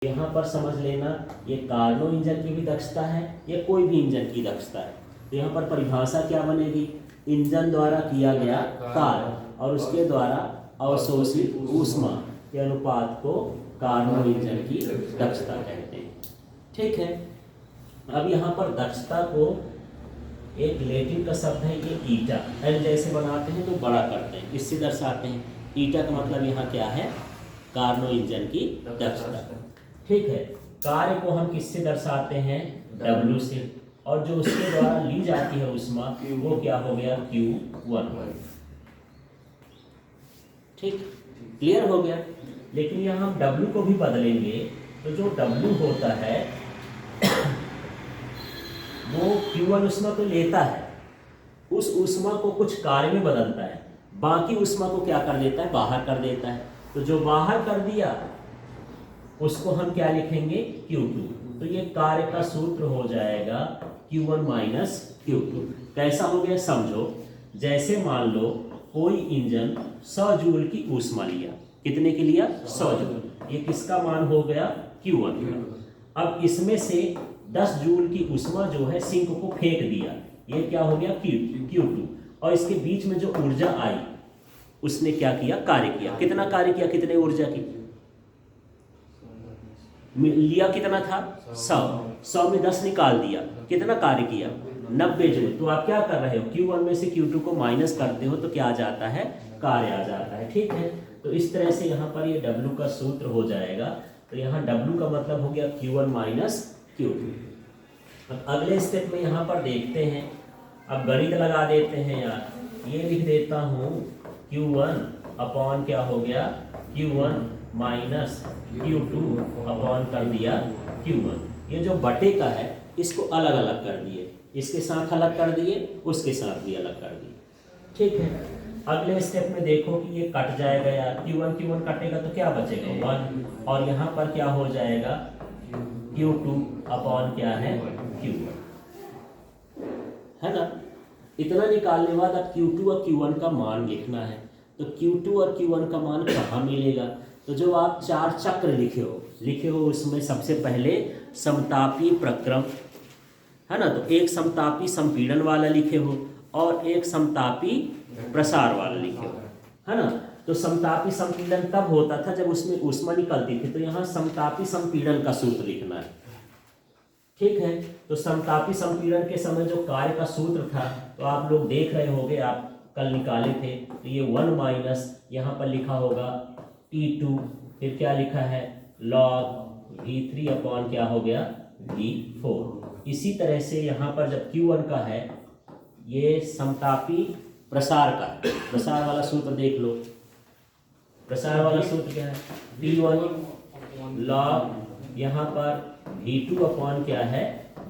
यहाँ पर समझ लेना ये कार्नो इंजन की भी दक्षता है, ये कोई भी इंजन की दक्षता है। तो यहाँ पर परिभाषा क्या बनेगी, इंजन द्वारा किया गया कार्य और उसके द्वारा अवशोषित ऊष्मा के अनुपात को कार्नो इंजन की दक्षता कहते हैं। ठीक है, अब यहाँ पर दक्षता को एक लैटिन का शब्द है ये ईटा, एल जैसे बनाते हैं तो बड़ा करते हैं, इससे दर्शाते हैं। ईटा का मतलब यहाँ क्या है, कार्नो इंजन की दक्षता। ठीक है, कार्य को हम किससे दर्शाते हैं, W से, और जो उसके द्वारा ली जाती है ऊष्मा वो क्या हो गया, Q1। ठीक, क्लियर हो गया। लेकिन यहाँ हम W को भी बदलेंगे तो जो W होता है वो Q1 ऊष्मा को लेता है, उस ऊष्मा को कुछ कार्य में बदलता है, बाकी ऊष्मा को क्या कर देता है, बाहर कर देता है। तो जो बाहर कर दिया उसको हम क्या लिखेंगे, Q2। तो ये कार्य का सूत्र हो जाएगा Q1 माइनस Q2। कैसा हो गया समझो, जैसे मान लो कोई इंजन 100 जूल की ऊष्मा लिया, कितने के लिया, 100 जूल, ये किसका मान हो गया, Q1 का। अब इसमें से 10 जूल की ऊष्मा जो है सिंक को फेंक दिया, ये क्या हो गया, Q2। और इसके बीच में जो ऊर्जा आई उसने क्या किया, कार्य किया। कितना कार्य किया, कितने ऊर्जा की लिया, कितना था 100 में 10 निकाल दिया, कितना कार्य किया, 90 जूल। तो आप क्या कर रहे हो, Q1 में से Q2 को माइनस करते हो तो क्या आ जाता है, कार्य आ जाता है। ठीक है, तो इस तरह से यहाँ पर ये W का सूत्र हो जाएगा। तो यहाँ W का मतलब हो गया Q1 माइनस Q2। अगले स्टेप में यहाँ पर देखते हैं, अब गणित लगा देते हैं यार, ये लिख देता हूँ Q1 अपॉन क्या हो गया, Q1 माइनस Q2 अपॉन कर दिया Q1। ये जो बटे का है इसको अलग अलग कर दिए, इसके साथ अलग कर दिए, उसके साथ भी अलग कर दिए। ठीक है, अगले स्टेप में देखो कि ये कट जाएगा यार, Q1 कटेगा तो क्या बचेगा, 1, और यहाँ पर क्या हो जाएगा, Q2 अपॉन क्या है, Q1, है ना। इतना निकालने बाद अब Q2 और Q1 का मान लिखना है। तो Q2 और Q1 का मान कहाँ मिलेगा, तो जो आप 4 चक्र लिखे हो उसमें सबसे पहले समतापी प्रक्रम, है ना, तो एक समतापी संपीड़न वाला लिखे हो और एक समतापी प्रसार वाला लिखे हो, है ना। तो समतापी संपीड़न तब होता था जब उसमें ऊष्मा निकलती थी, तो यहाँ समतापी संपीड़न का सूत्र लिखना है। ठीक है, तो समतापी संपीड़न के समय जो कार्य का सूत्र था तो आप लोग देख रहे होंगे, आप कल निकाले थे। तो ये 1 माइनस यहाँ पर लिखा होगा T2, फिर क्या लिखा है, log V3 अपॉन क्या हो गया, V4। इसी तरह से यहाँ पर जब Q1 का है, ये समतापी प्रसार का, प्रसार वाला सूत्र देख लो। प्रसार वाला सूत्र क्या है, P1 log यहाँ पर V2 अपॉन क्या है,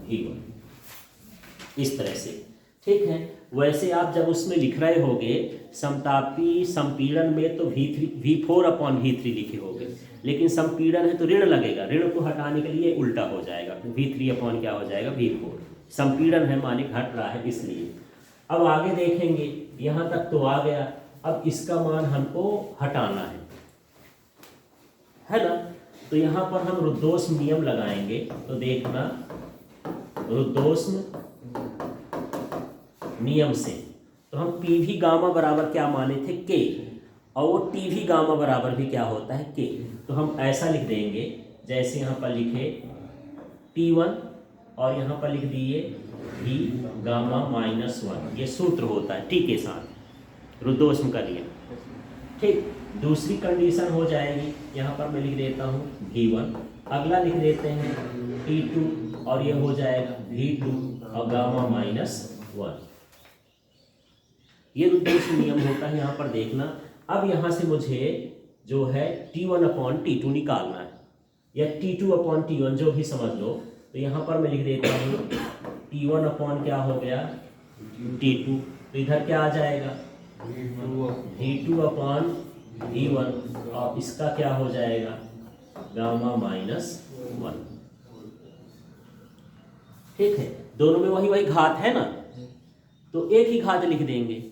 V1। इस तरह से, ठीक है। वैसे आप जब उसमें लिख रहे होगे समतापी संपीड़न में तो V4 अपॉन V3 लिखे होगे, लेकिन संपीड़न है तो ऋण लगेगा, ऋण को हटाने के लिए उल्टा हो जाएगा, V3 अपॉन क्या हो जाएगा, V4। संपीड़न है माने घट रहा है इसलिए। अब आगे देखेंगे, यहाँ तक तो आ गया, अब इसका मान हमको हटाना है ना। तो यहाँ पर हम रुद्धोष्म नियम लगाएंगे। तो देखना, रुद्धोष्म नियम से तो हम PV गामा बराबर क्या माने थे, K, और वो TV गामा बराबर भी क्या होता है, K। तो हम ऐसा लिख देंगे, जैसे यहाँ पर लिखे T1 और यहाँ पर लिख दिए V गामा माइनस 1, ये सूत्र होता है T के साथ, रुद्धोष्म का नियम। ठीक, दूसरी कंडीशन हो जाएगी, यहाँ पर मैं लिख देता हूँ V1, अगला लिख देते हैं T2 और ये हो जाएगा V2 और गामा माइनस 1। ये रुद्धोष्म नियम होता है, यहाँ पर देखना। अब यहाँ से मुझे जो है T1 अपॉन T2 निकालना है, या T2 अपॉन T1 जो भी समझ लो। तो यहाँ पर मैं लिख देता हूँ T1 अपॉन क्या हो गया, T2, तो इधर क्या आ जाएगा, V2 अपॉन V1, और इसका क्या हो जाएगा, गामा माइनस 1। ठीक है, दोनों में वही घात है ना, तो एक ही घात लिख देंगे।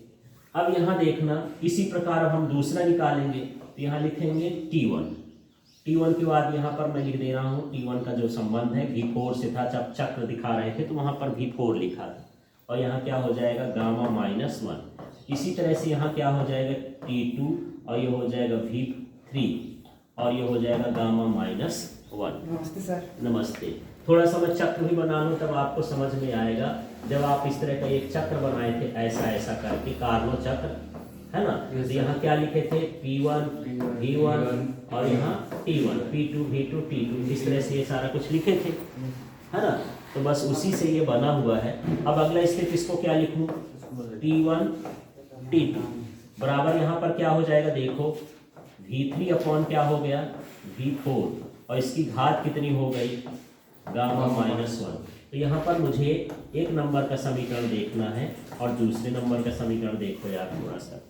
अब यहाँ देखना, इसी प्रकार हम दूसरा निकालेंगे। तो यहाँ लिखेंगे T1 के बाद यहाँ पर मैं लिख दे रहा हूँ T1 का जो संबंध है V4 से था, जब चक्र दिखा रहे थे तो वहाँ पर V4 लिखा था, और यहाँ क्या हो जाएगा गामा माइनस 1। इसी तरह से यहाँ क्या हो जाएगा T2, और ये हो जाएगा V3, और ये हो जाएगा गामा माइनस 1। नमस्ते सर। नमस्ते। थोड़ा सा मैं चक्र भी बना लूँ तब आपको समझ में आएगा। जब आप इस तरह का एक चक्र बनाए थे ऐसा ऐसा करके, कार्नो चक्र है ना, तो यहाँ क्या लिखे थे P1 V1 और यहाँ T1 P2 V2 T2, इस तरह से ये सारा कुछ लिखे थे, है ना। तो बस उसी से ये बना हुआ है। अब अगला स्टेप इसको क्या लिखूँ, T1 T2 बराबर यहाँ पर क्या हो जाएगा, देखो V3 अपॉन क्या हो गया V4, और इसकी घात कितनी हो गई गामा माइनस 1। तो यहाँ पर मुझे एक नंबर का समीकरण देखना है और दूसरे नंबर का समीकरण देखो यार थोड़ा सा।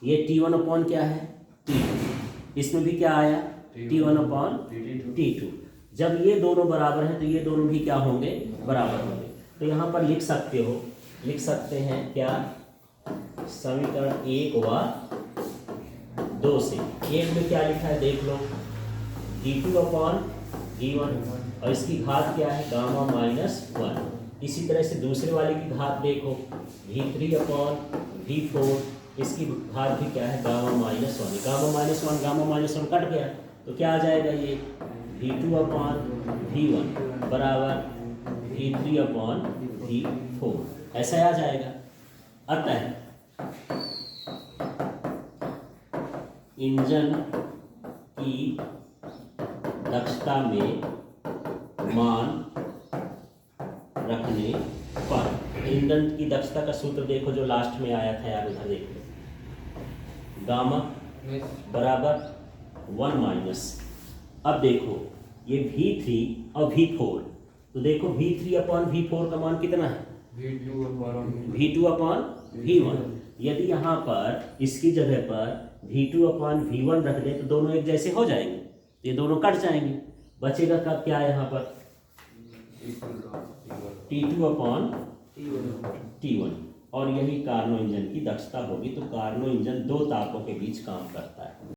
ये T1 अपॉन क्या है T2, इसमें भी क्या आया T1 अपॉन T2। जब ये दोनों बराबर हैं तो ये दोनों भी क्या होंगे, बराबर होंगे। तो यहाँ पर लिख सकते हैं क्या, समीकरण 1 व 2 से। एक में क्या लिखा है देख लो, T2 अपॉन V1 और इसकी घात क्या है गामा माइनस 1। इसी तरह से दूसरे वाले की घात देखो V3 अपॉन V4, इसकी घात भी क्या है gamma minus 1। Gamma minus 1 cut गया तो क्या आ जाएगा, ये V2 अपॉन V1 बराबर V3 अपॉन V4, ऐसा आ जाएगा। अतः इंजन की दक्षता में मान रखने पर, इंजन की दक्षता का सूत्र देखो जो लास्ट में आया था यार, उधर देखो गामा बराबर 1 माइनस। अब देखो ये V3 और V4, तो देखो V3 अपॉन V4 का मान कितना है V2 अपॉन V1। यदि यहाँ पर इसकी जगह पर V2 अपॉन V1 रख दें तो दोनों एक जैसे हो जाएंगे, ये दोनों कट जाएंगे। बचेगा कब क्या यहाँ पर T2 अपॉन T1, और यही कार्नो इंजन की दक्षता होगी। तो कार्नो इंजन दो तापों के बीच काम करता है।